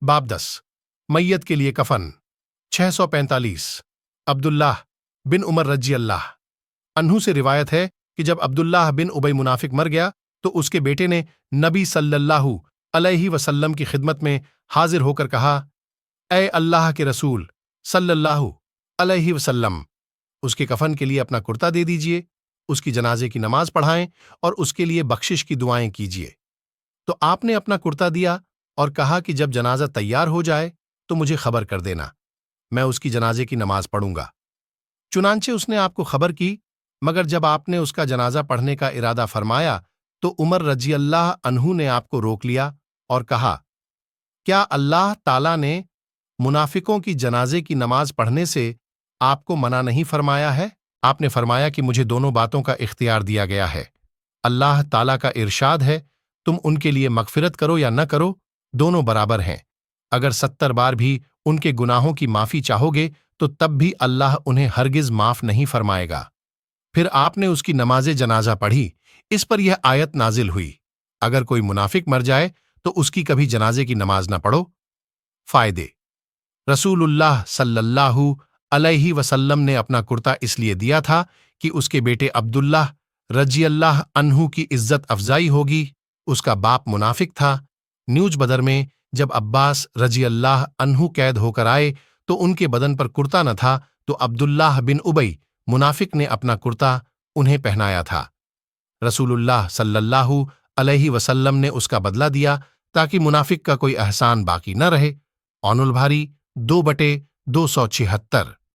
बाब 10 मैयत के लिए कफन 645 अब्दुल्लाह बिन उमर रजी अल्लाह अन्हु से रिवायत है कि जब अब्दुल्लाह बिन उबई मुनाफिक मर गया तो उसके बेटे ने नबी सल्लल्लाहु अलैहि वसल्लम की खिदमत में हाजिर होकर कहा, ए अल्लाह के रसूल सल्लल्लाहु अलैहि वसल्लम, उसके कफन के लिए अपना कुर्ता दे दीजिए, उसकी जनाजे की नमाज पढ़ाएं और उसके लिए बख्शिश की दुआएं कीजिए। तो आपने अपना कुर्ता दिया और कहा कि जब जनाजा तैयार हो जाए तो मुझे खबर कर देना, मैं उसकी जनाजे की नमाज पढ़ूंगा। चुनांचे उसने आपको खबर की, मगर जब आपने उसका जनाजा पढ़ने का इरादा फरमाया तो उमर रजी अल्लाह अन्हु ने आपको रोक लिया और कहा, क्या अल्लाह ताला ने मुनाफिकों की जनाजे की नमाज पढ़ने से आपको मना नहीं फरमाया है? आपने फरमाया कि मुझे दोनों बातों का इख्तियार दिया गया है। अल्लाह ताला का इरशाद है, तुम उनके लिए मगफिरत करो या न करो, दोनों बराबर हैं। अगर 70 बार भी उनके गुनाहों की माफी चाहोगे तो तब भी अल्लाह उन्हें हरगिज माफ नहीं फरमाएगा। फिर आपने उसकी नमाजे जनाजा पढ़ी। इस पर यह आयत नाजिल हुई, अगर कोई मुनाफिक मर जाए तो उसकी कभी जनाजे की नमाज न पढ़ो। फायदे। रसूलुल्लाह सल्लल्लाहु अलैहि वसल्लम ने अपना कुर्ता इसलिए दिया था कि उसके बेटे अब्दुल्लाह रजी अल्लाह अन्हु की इज्जत अफजाई होगी। उसका बाप मुनाफिक था। न्यूज बदर में जब अब्बास रजी अल्लाह अन्हु कैद होकर आए तो उनके बदन पर कुर्ता न था, तो अब्दुल्लाह बिन उबई मुनाफिक ने अपना कुर्ता उन्हें पहनाया था। रसूलुल्लाह सल्लल्लाहु अलैहि वसल्लम ने उसका बदला दिया ताकि मुनाफिक का कोई एहसान बाकी न रहे। औनुल भारी 2/276।